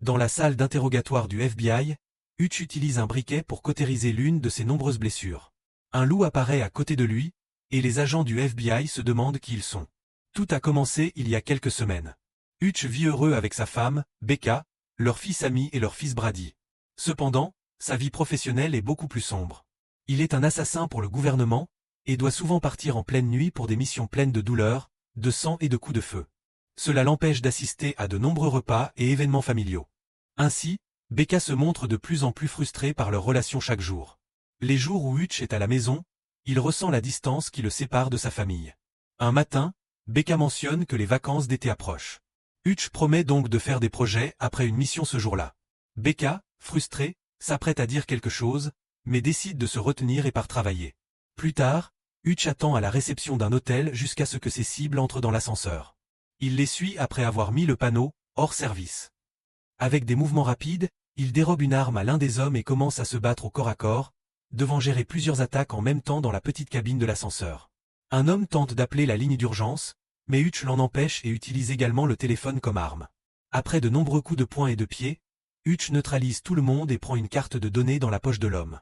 Dans la salle d'interrogatoire du FBI, Hutch utilise un briquet pour cautériser l'une de ses nombreuses blessures. Un loup apparaît à côté de lui, et les agents du FBI se demandent qui ils sont. Tout a commencé il y a quelques semaines. Hutch vit heureux avec sa femme, Becca, leur fils Amy et leur fils Brady. Cependant, sa vie professionnelle est beaucoup plus sombre. Il est un assassin pour le gouvernement, et doit souvent partir en pleine nuit pour des missions pleines de douleur, de sang et de coups de feu. Cela l'empêche d'assister à de nombreux repas et événements familiaux. Ainsi, Becca se montre de plus en plus frustrée par leur relation chaque jour. Les jours où Hutch est à la maison, il ressent la distance qui le sépare de sa famille. Un matin, Becca mentionne que les vacances d'été approchent. Hutch promet donc de faire des projets après une mission ce jour-là. Becca, frustrée, s'apprête à dire quelque chose, mais décide de se retenir et part travailler. Plus tard, Hutch attend à la réception d'un hôtel jusqu'à ce que ses cibles entrent dans l'ascenseur. Il les suit après avoir mis le panneau « hors service ». Avec des mouvements rapides, il dérobe une arme à l'un des hommes et commence à se battre au corps à corps, devant gérer plusieurs attaques en même temps dans la petite cabine de l'ascenseur. Un homme tente d'appeler la ligne d'urgence, mais Hutch l'en empêche et utilise également le téléphone comme arme. Après de nombreux coups de poing et de pied, Hutch neutralise tout le monde et prend une carte de données dans la poche de l'homme.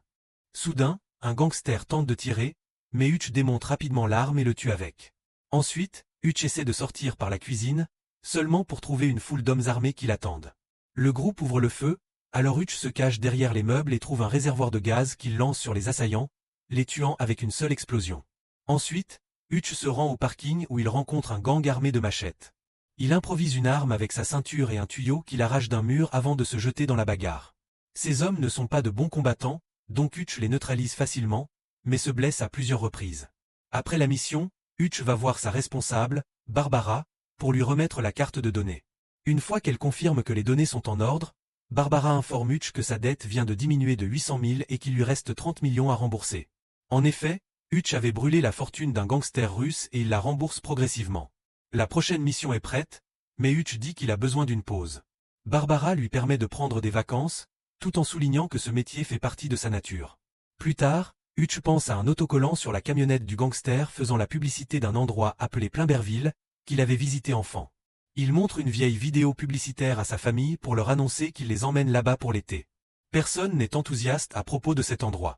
Soudain, un gangster tente de tirer, mais Hutch démonte rapidement l'arme et le tue avec. Ensuite, Hutch essaie de sortir par la cuisine, seulement pour trouver une foule d'hommes armés qui l'attendent. Le groupe ouvre le feu, alors Hutch se cache derrière les meubles et trouve un réservoir de gaz qu'il lance sur les assaillants, les tuant avec une seule explosion. Ensuite, Hutch se rend au parking où il rencontre un gang armé de machettes. Il improvise une arme avec sa ceinture et un tuyau qu'il arrache d'un mur avant de se jeter dans la bagarre. Ces hommes ne sont pas de bons combattants, donc Hutch les neutralise facilement, mais se blesse à plusieurs reprises. Après la mission, Hutch va voir sa responsable, Barbara, pour lui remettre la carte de données. Une fois qu'elle confirme que les données sont en ordre, Barbara informe Hutch que sa dette vient de diminuer de 800 000 et qu'il lui reste 30 millions à rembourser. En effet, Hutch avait brûlé la fortune d'un gangster russe et il la rembourse progressivement. La prochaine mission est prête, mais Hutch dit qu'il a besoin d'une pause. Barbara lui permet de prendre des vacances, tout en soulignant que ce métier fait partie de sa nature. Plus tard, Hutch pense à un autocollant sur la camionnette du gangster faisant la publicité d'un endroit appelé Plainberville, qu'il avait visité enfant. Il montre une vieille vidéo publicitaire à sa famille pour leur annoncer qu'il les emmène là-bas pour l'été. Personne n'est enthousiaste à propos de cet endroit.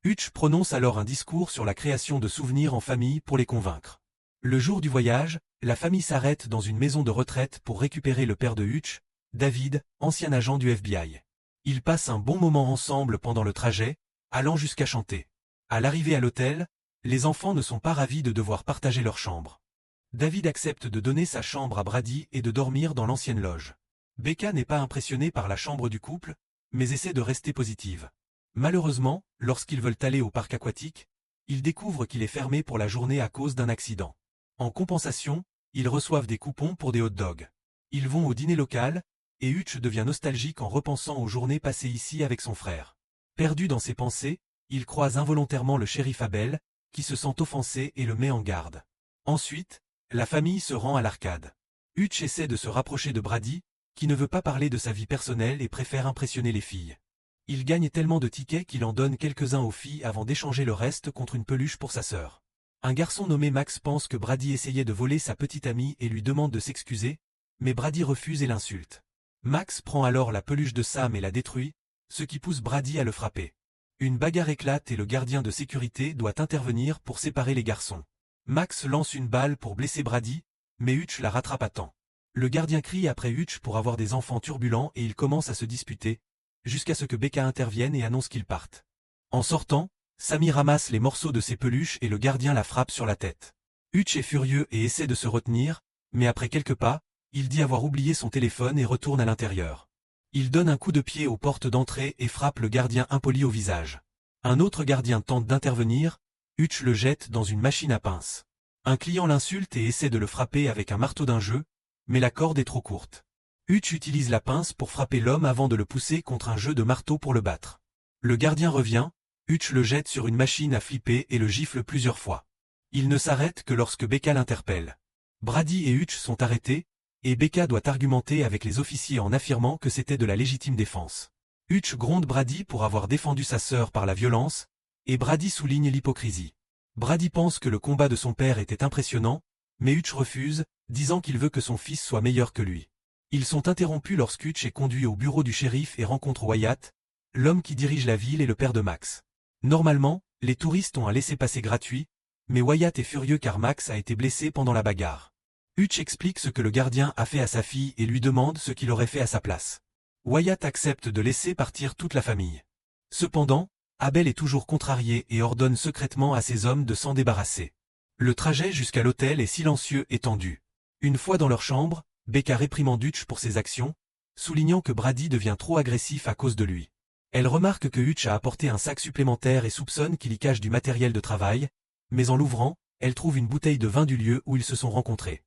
Hutch prononce alors un discours sur la création de souvenirs en famille pour les convaincre. Le jour du voyage, la famille s'arrête dans une maison de retraite pour récupérer le père de Hutch, David, ancien agent du FBI. Ils passent un bon moment ensemble pendant le trajet, allant jusqu'à chanter. À l'arrivée à l'hôtel, les enfants ne sont pas ravis de devoir partager leur chambre. David accepte de donner sa chambre à Brady et de dormir dans l'ancienne loge. Becca n'est pas impressionnée par la chambre du couple, mais essaie de rester positive. Malheureusement, lorsqu'ils veulent aller au parc aquatique, ils découvrent qu'il est fermé pour la journée à cause d'un accident. En compensation, ils reçoivent des coupons pour des hot dogs. Ils vont au dîner local, et Hutch devient nostalgique en repensant aux journées passées ici avec son frère. Perdu dans ses pensées, il croise involontairement le shérif Abel, qui se sent offensé et le met en garde. Ensuite, la famille se rend à l'arcade. Hutch essaie de se rapprocher de Brady, qui ne veut pas parler de sa vie personnelle et préfère impressionner les filles. Il gagne tellement de tickets qu'il en donne quelques-uns aux filles avant d'échanger le reste contre une peluche pour sa sœur. Un garçon nommé Max pense que Brady essayait de voler sa petite amie et lui demande de s'excuser, mais Brady refuse et l'insulte. Max prend alors la peluche de Sam et la détruit, ce qui pousse Brady à le frapper. Une bagarre éclate et le gardien de sécurité doit intervenir pour séparer les garçons. Max lance une balle pour blesser Brady, mais Hutch la rattrape à temps. Le gardien crie après Hutch pour avoir des enfants turbulents et ils commencent à se disputer, jusqu'à ce que Becca intervienne et annonce qu'ils partent. En sortant, Sammy ramasse les morceaux de ses peluches et le gardien la frappe sur la tête. Hutch est furieux et essaie de se retenir, mais après quelques pas, il dit avoir oublié son téléphone et retourne à l'intérieur. Il donne un coup de pied aux portes d'entrée et frappe le gardien impoli au visage. Un autre gardien tente d'intervenir, Hutch le jette dans une machine à pince. Un client l'insulte et essaie de le frapper avec un marteau d'un jeu, mais la corde est trop courte. Hutch utilise la pince pour frapper l'homme avant de le pousser contre un jeu de marteau pour le battre. Le gardien revient, Hutch le jette sur une machine à flipper et le gifle plusieurs fois. Il ne s'arrête que lorsque Becca l'interpelle. Brady et Hutch sont arrêtés, et Becca doit argumenter avec les officiers en affirmant que c'était de la légitime défense. Hutch gronde Brady pour avoir défendu sa sœur par la violence, et Brady souligne l'hypocrisie. Brady pense que le combat de son père était impressionnant, mais Hutch refuse, disant qu'il veut que son fils soit meilleur que lui. Ils sont interrompus lorsque Hutch est conduit au bureau du shérif et rencontre Wyatt, l'homme qui dirige la ville et le père de Max. Normalement, les touristes ont un laissez-passer gratuit, mais Wyatt est furieux car Max a été blessé pendant la bagarre. Hutch explique ce que le gardien a fait à sa fille et lui demande ce qu'il aurait fait à sa place. Wyatt accepte de laisser partir toute la famille. Cependant, Abel est toujours contrarié et ordonne secrètement à ses hommes de s'en débarrasser. Le trajet jusqu'à l'hôtel est silencieux et tendu. Une fois dans leur chambre, Becca réprimande Hutch pour ses actions, soulignant que Brady devient trop agressif à cause de lui. Elle remarque que Hutch a apporté un sac supplémentaire et soupçonne qu'il y cache du matériel de travail, mais en l'ouvrant, elle trouve une bouteille de vin du lieu où ils se sont rencontrés.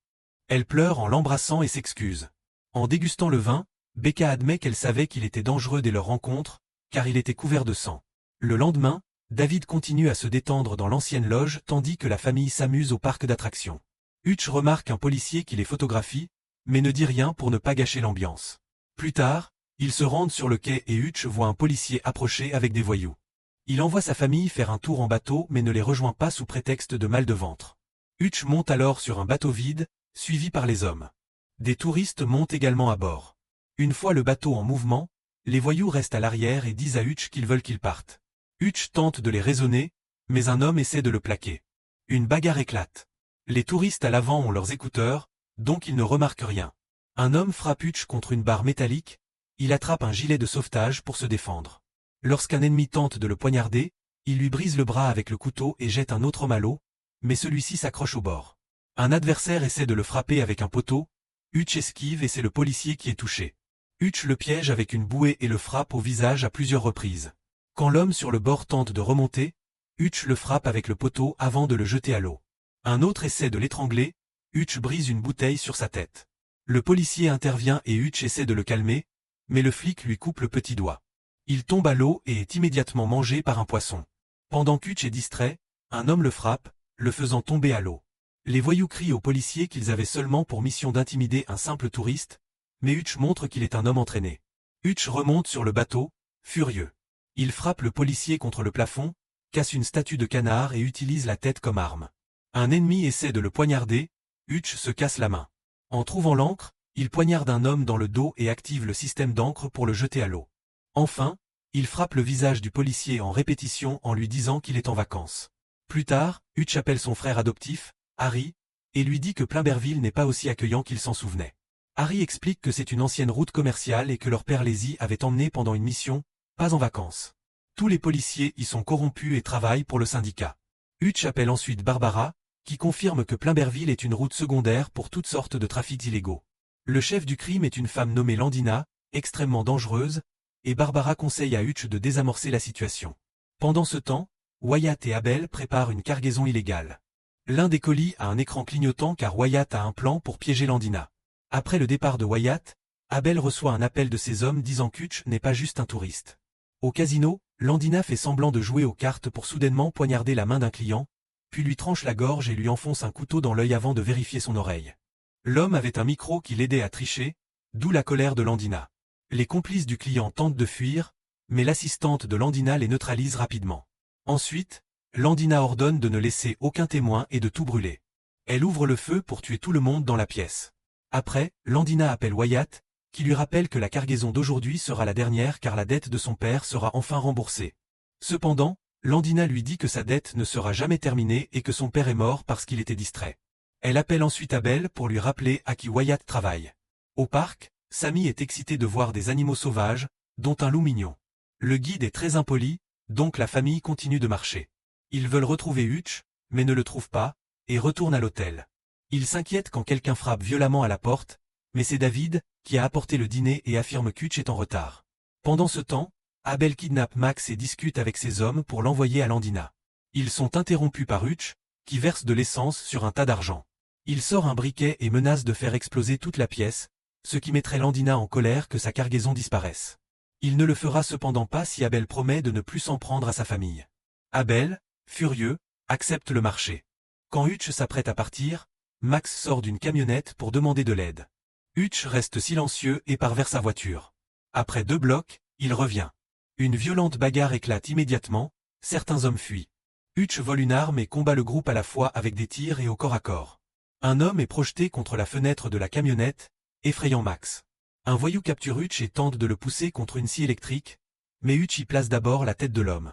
Elle pleure en l'embrassant et s'excuse. En dégustant le vin, Becca admet qu'elle savait qu'il était dangereux dès leur rencontre, car il était couvert de sang. Le lendemain, David continue à se détendre dans l'ancienne loge tandis que la famille s'amuse au parc d'attractions. Hutch remarque un policier qui les photographie, mais ne dit rien pour ne pas gâcher l'ambiance. Plus tard, ils se rendent sur le quai et Hutch voit un policier approcher avec des voyous. Il envoie sa famille faire un tour en bateau mais ne les rejoint pas sous prétexte de mal de ventre. Hutch monte alors sur un bateau vide, suivi par les hommes. Des touristes montent également à bord. Une fois le bateau en mouvement, les voyous restent à l'arrière et disent à Hutch qu'ils veulent qu'il parte. Hutch tente de les raisonner, mais un homme essaie de le plaquer. Une bagarre éclate. Les touristes à l'avant ont leurs écouteurs, donc ils ne remarquent rien. Un homme frappe Hutch contre une barre métallique, il attrape un gilet de sauvetage pour se défendre. Lorsqu'un ennemi tente de le poignarder, il lui brise le bras avec le couteau et jette un autre homme à l'eau, mais celui-ci s'accroche au bord. Un adversaire essaie de le frapper avec un poteau, Hutch esquive et c'est le policier qui est touché. Hutch le piège avec une bouée et le frappe au visage à plusieurs reprises. Quand l'homme sur le bord tente de remonter, Hutch le frappe avec le poteau avant de le jeter à l'eau. Un autre essaie de l'étrangler, Hutch brise une bouteille sur sa tête. Le policier intervient et Hutch essaie de le calmer, mais le flic lui coupe le petit doigt. Il tombe à l'eau et est immédiatement mangé par un poisson. Pendant qu'Hutch est distrait, un homme le frappe, le faisant tomber à l'eau. Les voyous crient aux policiers qu'ils avaient seulement pour mission d'intimider un simple touriste, mais Hutch montre qu'il est un homme entraîné. Hutch remonte sur le bateau, furieux. Il frappe le policier contre le plafond, casse une statue de canard et utilise la tête comme arme. Un ennemi essaie de le poignarder, Hutch se casse la main. En trouvant l'ancre, il poignarde un homme dans le dos et active le système d'encre pour le jeter à l'eau. Enfin, il frappe le visage du policier en répétition en lui disant qu'il est en vacances. Plus tard, Hutch appelle son frère adoptif, Harry, et lui dit que Plainberville n'est pas aussi accueillant qu'il s'en souvenait. Harry explique que c'est une ancienne route commerciale et que leur père les y avait emmenés pendant une mission, pas en vacances. Tous les policiers y sont corrompus et travaillent pour le syndicat. Hutch appelle ensuite Barbara, qui confirme que Plainberville est une route secondaire pour toutes sortes de trafics illégaux. Le chef du crime est une femme nommée Landina, extrêmement dangereuse, et Barbara conseille à Hutch de désamorcer la situation. Pendant ce temps, Wyatt et Abel préparent une cargaison illégale. L'un des colis a un écran clignotant car Wyatt a un plan pour piéger Landina. Après le départ de Wyatt, Abel reçoit un appel de ses hommes disant qu'Hutch n'est pas juste un touriste. Au casino, Landina fait semblant de jouer aux cartes pour soudainement poignarder la main d'un client, puis lui tranche la gorge et lui enfonce un couteau dans l'œil avant de vérifier son oreille. L'homme avait un micro qui l'aidait à tricher, d'où la colère de Landina. Les complices du client tentent de fuir, mais l'assistante de Landina les neutralise rapidement. Ensuite, Landina ordonne de ne laisser aucun témoin et de tout brûler. Elle ouvre le feu pour tuer tout le monde dans la pièce. Après, Landina appelle Wyatt, qui lui rappelle que la cargaison d'aujourd'hui sera la dernière car la dette de son père sera enfin remboursée. Cependant, Landina lui dit que sa dette ne sera jamais terminée et que son père est mort parce qu'il était distrait. Elle appelle ensuite Abel pour lui rappeler à qui Wyatt travaille. Au parc, Sammy est excité de voir des animaux sauvages, dont un loup mignon. Le guide est très impoli, donc la famille continue de marcher. Ils veulent retrouver Hutch, mais ne le trouvent pas, et retournent à l'hôtel. Ils s'inquiètent quand quelqu'un frappe violemment à la porte, mais c'est David, qui a apporté le dîner et affirme qu'Hutch est en retard. Pendant ce temps, Abel kidnappe Max et discute avec ses hommes pour l'envoyer à Landina. Ils sont interrompus par Hutch, qui verse de l'essence sur un tas d'argent. Il sort un briquet et menace de faire exploser toute la pièce, ce qui mettrait Landina en colère que sa cargaison disparaisse. Il ne le fera cependant pas si Abel promet de ne plus s'en prendre à sa famille. Abel, furieux, accepte le marché. Quand Hutch s'apprête à partir, Max sort d'une camionnette pour demander de l'aide. Hutch reste silencieux et part vers sa voiture. Après 2 blocs, il revient. Une violente bagarre éclate immédiatement, certains hommes fuient. Hutch vole une arme et combat le groupe à la fois avec des tirs et au corps à corps. Un homme est projeté contre la fenêtre de la camionnette, effrayant Max. Un voyou capture Hutch et tente de le pousser contre une scie électrique, mais Hutch y place d'abord la tête de l'homme.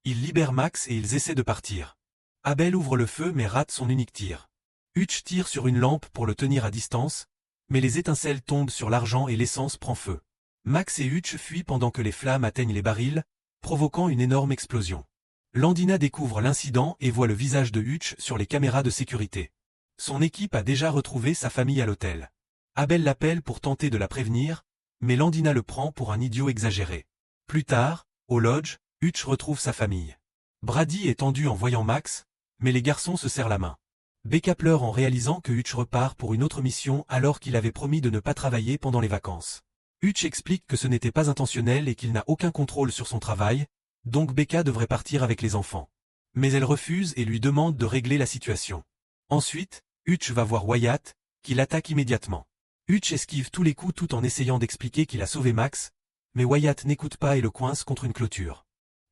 Il libère Max et ils essaient de partir. Abel ouvre le feu mais rate son unique tir. Hutch tire sur une lampe pour le tenir à distance, mais les étincelles tombent sur l'argent et l'essence prend feu. Max et Hutch fuient pendant que les flammes atteignent les barils, provoquant une énorme explosion. Landina découvre l'incident et voit le visage de Hutch sur les caméras de sécurité. Son équipe a déjà retrouvé sa famille à l'hôtel. Abel l'appelle pour tenter de la prévenir, mais Landina le prend pour un idiot exagéré. Plus tard, au lodge, Hutch retrouve sa famille. Brady est tendu en voyant Max, mais les garçons se serrent la main. Becca pleure en réalisant que Hutch repart pour une autre mission alors qu'il avait promis de ne pas travailler pendant les vacances. Hutch explique que ce n'était pas intentionnel et qu'il n'a aucun contrôle sur son travail, donc Becca devrait partir avec les enfants. Mais elle refuse et lui demande de régler la situation. Ensuite, Hutch va voir Wyatt, qui l'attaque immédiatement. Hutch esquive tous les coups tout en essayant d'expliquer qu'il a sauvé Max, mais Wyatt n'écoute pas et le coince contre une clôture.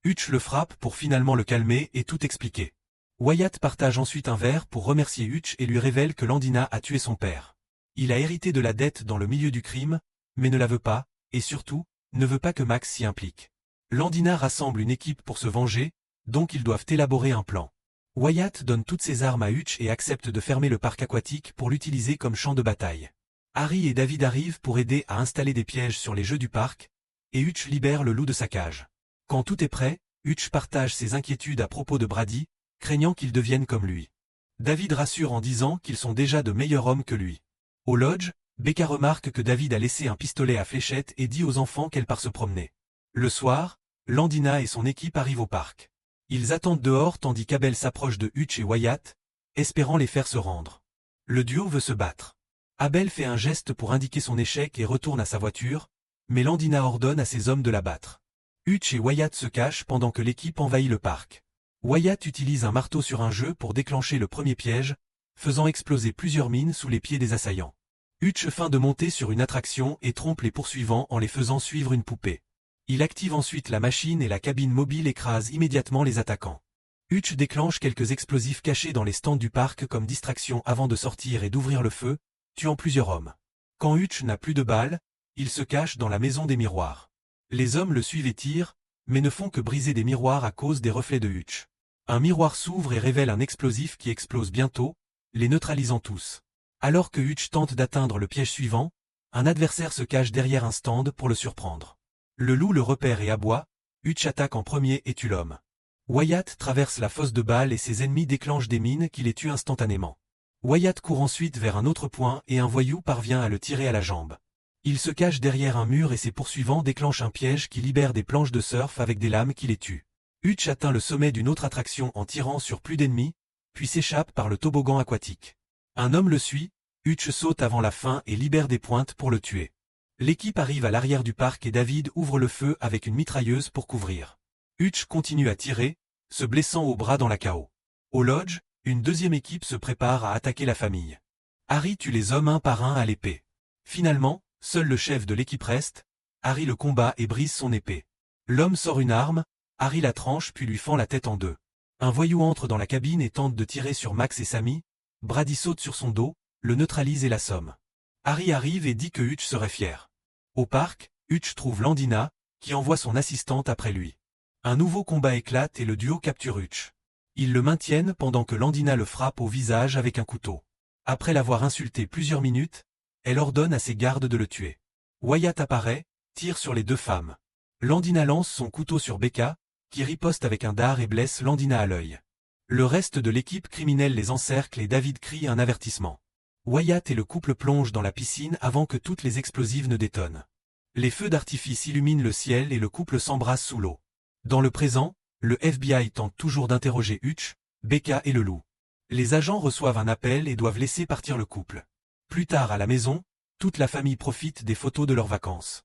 Hutch le frappe pour finalement le calmer et tout expliquer. Wyatt partage ensuite un verre pour remercier Hutch et lui révèle que Landina a tué son père. Il a hérité de la dette dans le milieu du crime, mais ne la veut pas, et surtout, ne veut pas que Max s'y implique. Landina rassemble une équipe pour se venger, donc ils doivent élaborer un plan. Wyatt donne toutes ses armes à Hutch et accepte de fermer le parc aquatique pour l'utiliser comme champ de bataille. Harry et David arrivent pour aider à installer des pièges sur les jeux du parc, et Hutch libère le loup de sa cage. Quand tout est prêt, Hutch partage ses inquiétudes à propos de Brady, craignant qu'il devienne comme lui. David rassure en disant qu'ils sont déjà de meilleurs hommes que lui. Au lodge, Becca remarque que David a laissé un pistolet à fléchette et dit aux enfants qu'elle part se promener. Le soir, Landina et son équipe arrivent au parc. Ils attendent dehors tandis qu'Abel s'approche de Hutch et Wyatt, espérant les faire se rendre. Le duo veut se battre. Abel fait un geste pour indiquer son échec et retourne à sa voiture, mais Landina ordonne à ses hommes de la battre. Hutch et Wyatt se cachent pendant que l'équipe envahit le parc. Wyatt utilise un marteau sur un jeu pour déclencher le premier piège, faisant exploser plusieurs mines sous les pieds des assaillants. Hutch feint de monter sur une attraction et trompe les poursuivants en les faisant suivre une poupée. Il active ensuite la machine et la cabine mobile écrase immédiatement les attaquants. Hutch déclenche quelques explosifs cachés dans les stands du parc comme distraction avant de sortir et d'ouvrir le feu, tuant plusieurs hommes. Quand Hutch n'a plus de balles, il se cache dans la maison des miroirs. Les hommes le suivent et tirent, mais ne font que briser des miroirs à cause des reflets de Hutch. Un miroir s'ouvre et révèle un explosif qui explose bientôt, les neutralisant tous. Alors que Hutch tente d'atteindre le piège suivant, un adversaire se cache derrière un stand pour le surprendre. Le loup le repère et aboie, Hutch attaque en premier et tue l'homme. Wyatt traverse la fosse de balles et ses ennemis déclenchent des mines qui les tuent instantanément. Wyatt court ensuite vers un autre point et un voyou parvient à le tirer à la jambe. Il se cache derrière un mur et ses poursuivants déclenchent un piège qui libère des planches de surf avec des lames qui les tuent. Hutch atteint le sommet d'une autre attraction en tirant sur plus d'ennemis, puis s'échappe par le toboggan aquatique. Un homme le suit, Hutch saute avant la fin et libère des pointes pour le tuer. L'équipe arrive à l'arrière du parc et David ouvre le feu avec une mitrailleuse pour couvrir. Hutch continue à tirer, se blessant au bras dans la KO. Au lodge, une deuxième équipe se prépare à attaquer la famille. Harry tue les hommes un par un à l'épée. Finalement, seul le chef de l'équipe reste, Harry le combat et brise son épée. L'homme sort une arme, Harry la tranche puis lui fend la tête en deux. Un voyou entre dans la cabine et tente de tirer sur Max et Sammy, Brady saute sur son dos, le neutralise et l'assomme. Harry arrive et dit que Hutch serait fier. Au parc, Hutch trouve Landina, qui envoie son assistante après lui. Un nouveau combat éclate et le duo capture Hutch. Ils le maintiennent pendant que Landina le frappe au visage avec un couteau. Après l'avoir insulté plusieurs minutes, elle ordonne à ses gardes de le tuer. Wyatt apparaît, tire sur les deux femmes. Landina lance son couteau sur Becca, qui riposte avec un dard et blesse Landina à l'œil. Le reste de l'équipe criminelle les encercle et David crie un avertissement. Wyatt et le couple plongent dans la piscine avant que toutes les explosives ne détonnent. Les feux d'artifice illuminent le ciel et le couple s'embrasse sous l'eau. Dans le présent, le FBI tente toujours d'interroger Hutch, Becca et le loup. Les agents reçoivent un appel et doivent laisser partir le couple. Plus tard à la maison, toute la famille profite des photos de leurs vacances.